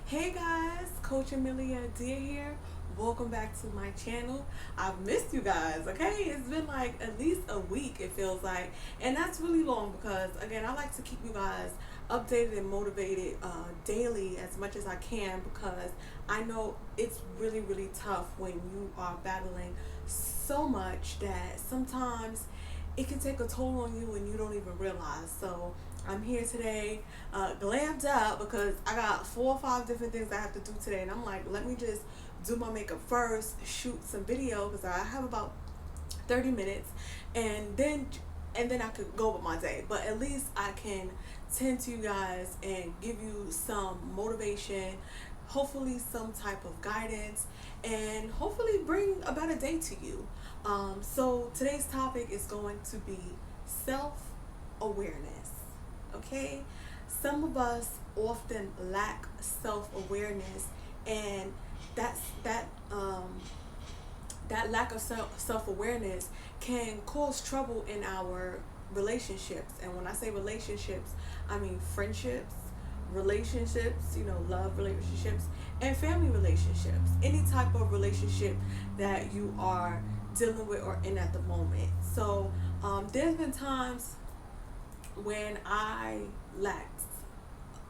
Hey guys, Coach Amelia Adair here. Welcome back to my channel. I've missed you guys, okay? It's been like at least a week, it feels like. And that's really long because, again, I like to keep you guys updated and motivated daily as much as I can because I know it's really, really tough when you are battling so much that sometimes it can take a toll on you and you don't even realize. So I'm here today, glammed up because I got 4 or 5 different things I have to do today, and I'm like, let me just do my makeup first, shoot some video because I have about 30 minutes, and then I could go with my day. But at least I can tend to you guys and give you some motivation, hopefully some type of guidance, and hopefully bring a better day to you. So today's topic is going to be self-awareness. Okay, some of us often lack self-awareness, and that's that lack of self-awareness can cause trouble in our relationships. And when I say relationships, I mean friendships, relationships, love relationships, and family relationships, any type of relationship that you are dealing with or in at the moment. So there's been times when I lacked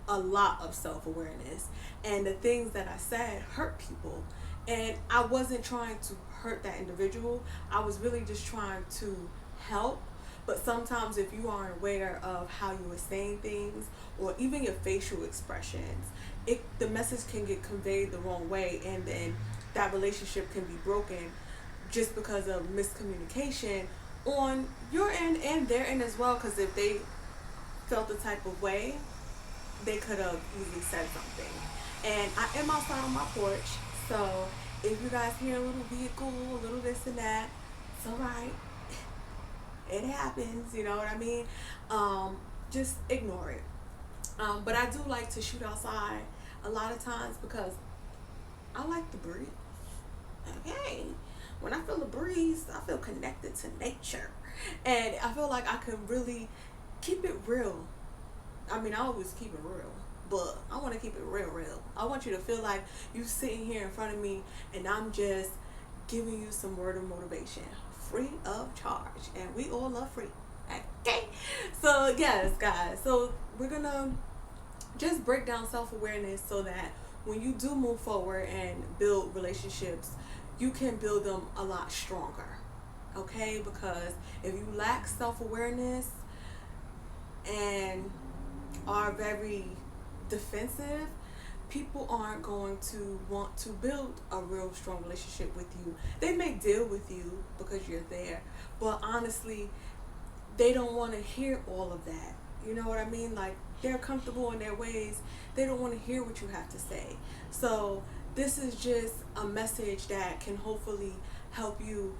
a lot of self-awareness, and the things that I said hurt people, and I wasn't trying to hurt that individual. I was really just trying to help. But sometimes if you aren't aware of how you were saying things or even your facial expressions, the message can get conveyed the wrong way, and then that relationship can be broken just because of miscommunication on your end and their end as well. Because if they felt the type of way, they could have easily said something. And I am outside on my porch, so if you guys hear a little vehicle, a little this and that, it's alright. It happens, you know what I mean? Just ignore it. But I do like to shoot outside a lot of times because I like the breeze. Okay. When I feel the breeze, I feel connected to nature. And I feel like I can really keep it real. I mean, I always keep it real, but I want to keep it real. I want you to feel like you sitting here in front of me and I'm just giving you some word of motivation, free of charge. And we all love free. Okay? So, yes, guys. So, we're going to just break down self-awareness so that when you do move forward and build relationships, you can build them a lot stronger. Okay? Because if you lack self-awareness and are very defensive, people aren't going to want to build a real strong relationship with you. They may deal with you because you're there, but honestly, they don't want to hear all of that. You know what I mean? Like, they're comfortable in their ways. They don't want to hear what you have to say. So this is just a message that can hopefully help you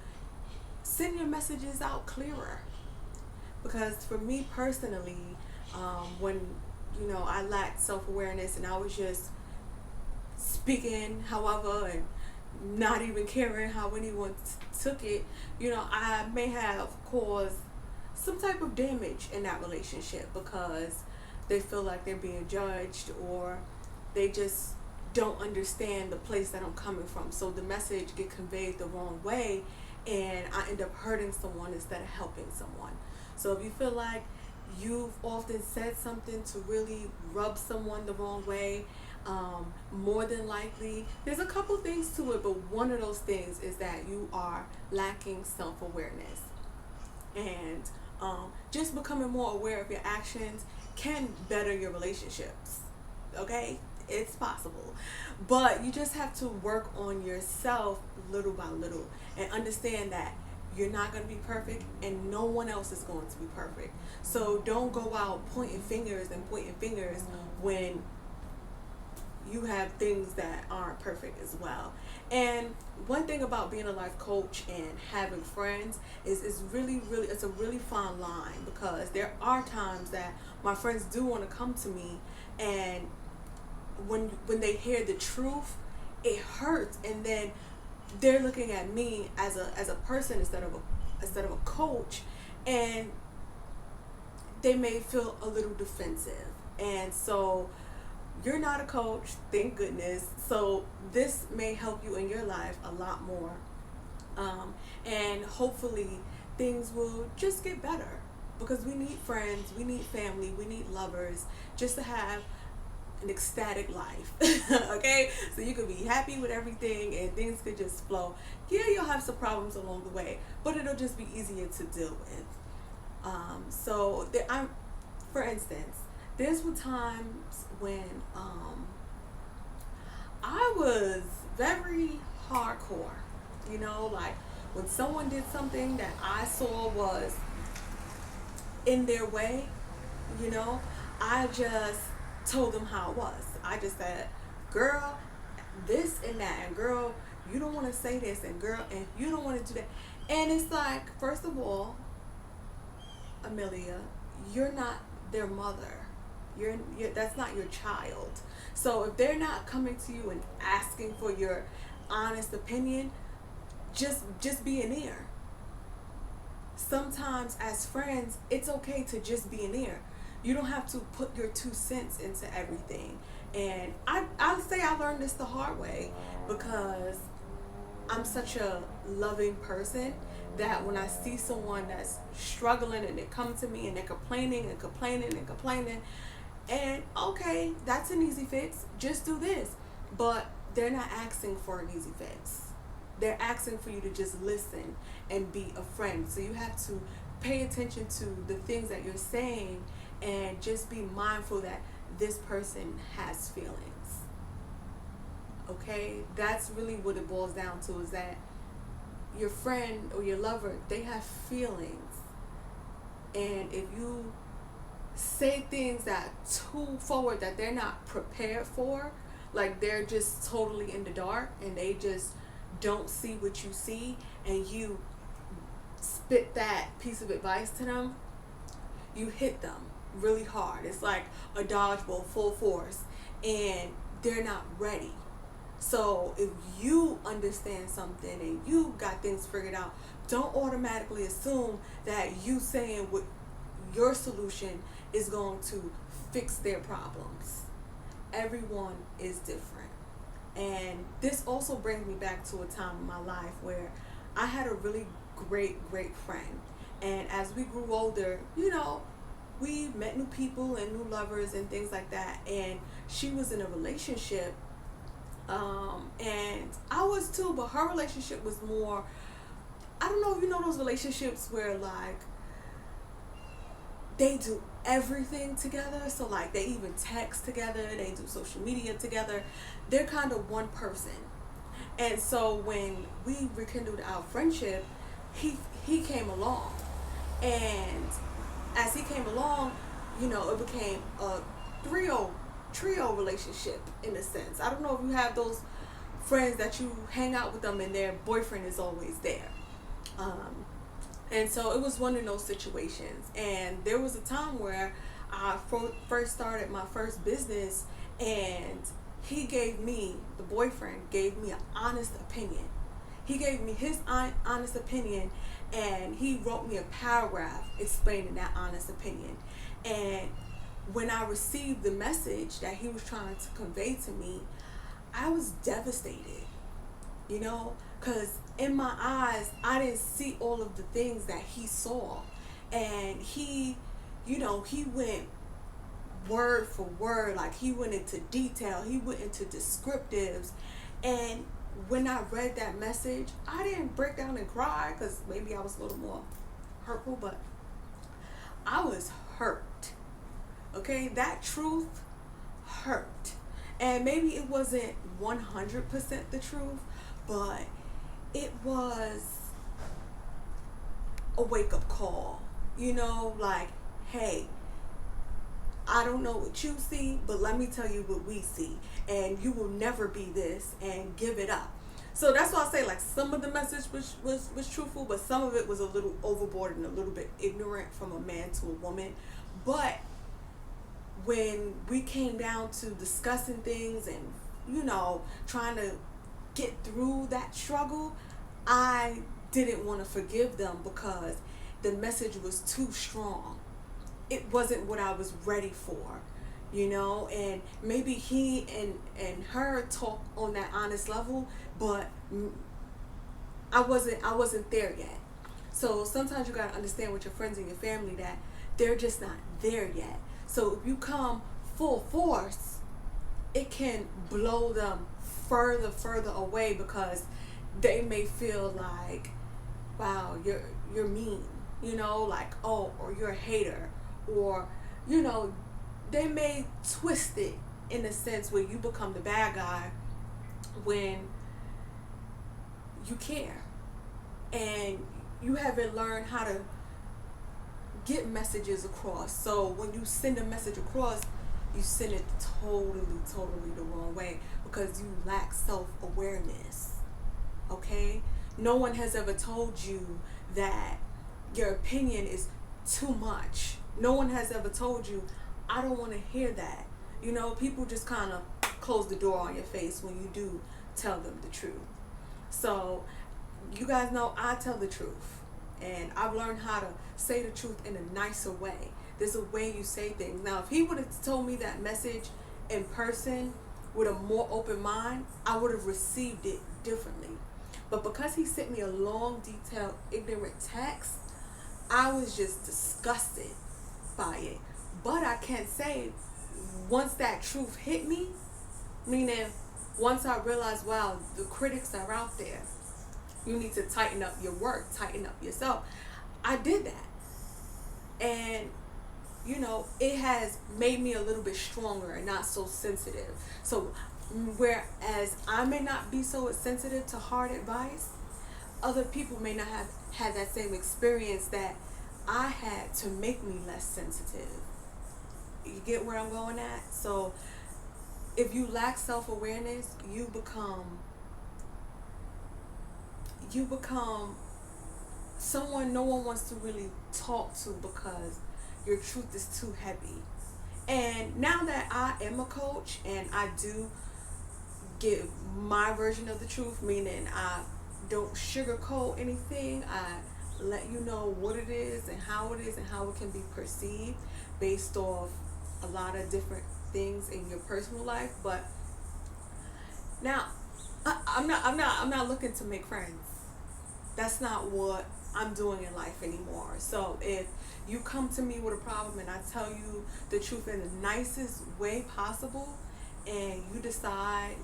send your messages out clearer. Because for me personally, when I lacked self-awareness and I was just speaking however and not even caring how anyone took it, I may have caused some type of damage in that relationship because they feel like they're being judged, or they just don't understand the place that I'm coming from. So the message get conveyed the wrong way, and I end up hurting someone instead of helping someone. So if you feel like you've often said something to really rub someone the wrong way, more than likely, there's a couple things to it, but one of those things is that you are lacking self-awareness. And just becoming more aware of your actions can better your relationships. Okay? It's possible. But you just have to work on yourself little by little and understand that you're not going to be perfect, and no one else is going to be perfect. So don't go out pointing fingers when you have things that aren't perfect as well. And one thing about being a life coach and having friends is it's a really fine line, because there are times that my friends do want to come to me, and when they hear the truth, it hurts, and then they're looking at me as a person instead of a coach, and they may feel a little defensive. And so You're not a coach, thank goodness. So this may help you in your life a lot more. And hopefully things will just get better, because we need friends, we need family, we need lovers, just to have an ecstatic life. Okay, so you could be happy with everything and things could just flow. Yeah, you'll have some problems along the way, but it'll just be easier to deal with. I'm, for instance, there's were times when I was very hardcore, like when someone did something that I saw was in their way, you know, I just told them how it was. I just said, girl, this and that, and girl, you don't want to say this, and girl, and you don't want to do that. And it's like, first of all, Amelia, you're not their mother. You're that's not your child. So if they're not coming to you and asking for your honest opinion, just be an ear. Sometimes as friends, it's okay to just be an ear. You don't have to put your 2 cents into everything. And I'll say I learned this the hard way, because I'm such a loving person that when I see someone that's struggling and they come to me and they're complaining and complaining and complaining, and okay, that's an easy fix, just do this. But they're not asking for an easy fix. They're asking for you to just listen and be a friend. So you have to pay attention to the things that you're saying and just be mindful that this person has feelings. Okay? That's really what it boils down to, is that your friend or your lover, they have feelings. And if you say things that too forward that they're not prepared for, like they're just totally in the dark and they just don't see what you see, and you spit that piece of advice to them, you hit them really hard. It's like a dodgeball full force, and they're not ready. So if you understand something and you got things figured out, don't automatically assume that you saying what your solution is going to fix their problems. Everyone is different. And this also brings me back to a time in my life where I had a really great friend. And as we grew older, we met new people and new lovers and things like that. And she was in a relationship, and I was too, but her relationship was more, I don't know if you know those relationships where like they do everything together. So like they even text together, they do social media together. They're kind of one person. And so when we rekindled our friendship, he came along. And as he came along, it became a trio relationship in a sense. I don't know if you have those friends that you hang out with them and their boyfriend is always there. And so it was one of those situations. And there was a time where I first started my first business, and the boyfriend gave me an honest opinion. He gave me his honest opinion, and he wrote me a paragraph explaining that honest opinion. And when I received the message that he was trying to convey to me, I was devastated, because in my eyes, I didn't see all of the things that he saw. And he went word for word, like he went into detail, he went into descriptives. And when I read that message, I didn't break down and cry, because maybe I was a little more hurtful, but I was hurt. Okay, that truth hurt. And maybe it wasn't 100% the truth, but it was a wake-up call. Like, hey, I don't know what you see, but let me tell you what we see. And you will never be this, and give it up. So that's why I say, like, some of the message was truthful, but some of it was a little overboard and a little bit ignorant from a man to a woman. But when we came down to discussing things and, trying to get through that struggle, I didn't want to forgive them because the message was too strong. It wasn't what I was ready for. and maybe he and her talk on that honest level, but I wasn't there yet. So sometimes you gotta understand with your friends and your family that they're just not there yet. So if you come full force, it can blow them further away, because they may feel like, wow, you're mean, like, oh, or you're a hater, or you know they may twist it in a sense where you become the bad guy when you care and you haven't learned how to get messages across. So when you send a message across, you send it totally the wrong way, because you lack self-awareness. Okay? No one has ever told you that your opinion is too much. No one has ever told you, I don't want to hear that. People just kind of close the door on your face when you do tell them the truth. So you guys know I tell the truth, and I've learned how to say the truth in a nicer way. There's a way you say things. Now, if he would have told me that message in person with a more open mind, I would have received it differently. But because he sent me a long, detailed, ignorant text, I was just disgusted by it. But I can't say, once that truth hit me, meaning once I realized, wow, the critics are out there, you need to tighten up your work, tighten up yourself. I did that. And, it has made me a little bit stronger and not so sensitive. So, whereas I may not be so sensitive to hard advice, other people may not have had that same experience that I had to make me less sensitive. You get where I'm going at? So, if you lack self-awareness, you become someone no one wants to really talk to, because your truth is too heavy. And now that I am a coach and I do give my version of the truth, meaning I don't sugarcoat anything, I let you know what it is and how it is and how it can be perceived based off a lot of different things in your personal life. But now I'm not looking to make friends. That's not what I'm doing in life anymore. So if you come to me with a problem and I tell you the truth in the nicest way possible, and you decide,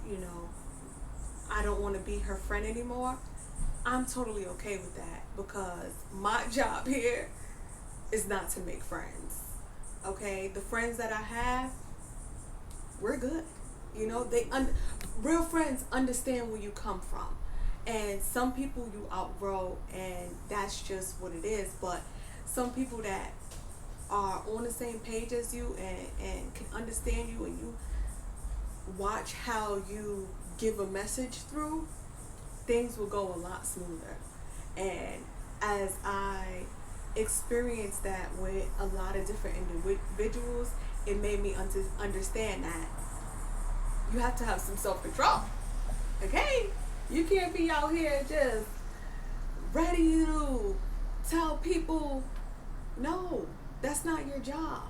I don't want to be her friend anymore, I'm totally okay with that, because my job here is not to make friends. Okay? The friends that I have, we're good. Real friends understand where you come from. And some people you outgrow, and that's just what it is. But some people that are on the same page as you and can understand you, and you watch how you give a message through, things will go a lot smoother. And as I experienced that with a lot of different individuals, it made me understand that you have to have some self-control. Okay? You can't be out here just ready to tell people, no, that's not your job.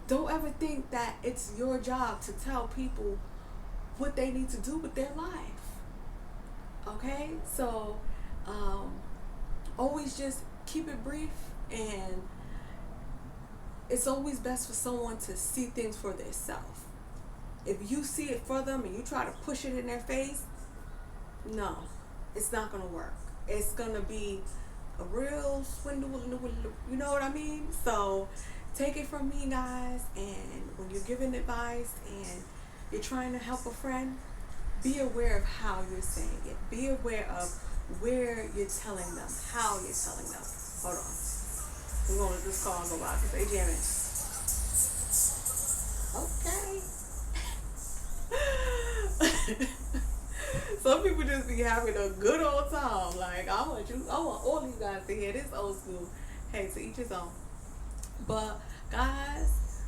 Don't ever think that it's your job to tell people what they need to do with their life. Okay? So, always just keep it brief, and it's always best for someone to see things for themselves. If you see it for them and you try to push it in their face, no, it's not going to work. It's going to be a real swindle, you know what I mean? So take it from me, guys, and when you're giving advice and you're trying to help a friend, be aware of how you're saying it. Be aware of where you're telling them, how you're telling them. Hold on. We're going to let this call go by because they jamming. Okay. Some people just be having a good old time. Like, I want all you guys to hear this old school. Hey, to each his own. But, guys,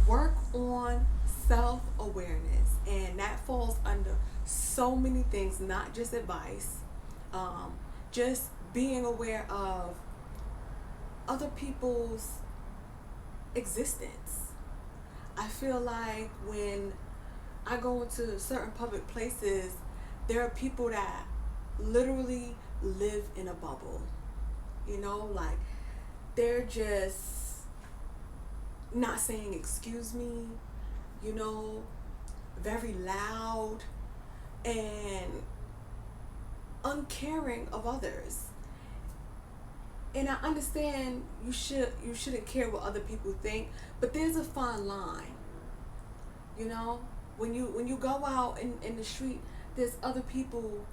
work on self-awareness. And that falls under so many things, not just advice. Just being aware of other people's existence. I feel like when I go into certain public places, there are people that literally live in a bubble. You know, like they're just not saying excuse me, you know, very loud and uncaring of others. And I understand you shouldn't care what other people think, but there's a fine line. You know, when you go out in the street, there's other people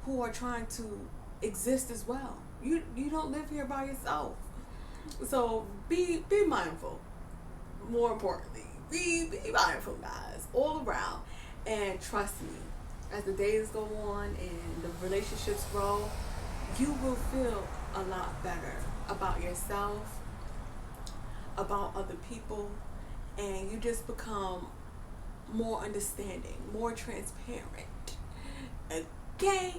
who are trying to exist as well. You don't live here by yourself. So be mindful. More importantly, be mindful, guys, all around. And trust me, as the days go on and the relationships grow, you will feel a lot better about yourself, about other people, and you just become more understanding, more transparent. Okay?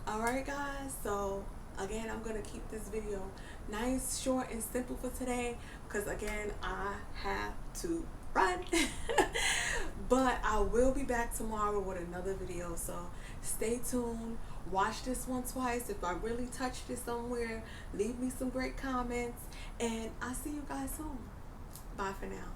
Alright, guys, so again, I'm gonna keep this video nice, short, and simple for today because again, I have to run. But I will be back tomorrow with another video, so stay tuned. Watch this one twice. If I really touched it somewhere, leave me some great comments, and I'll see you guys soon. Bye for now.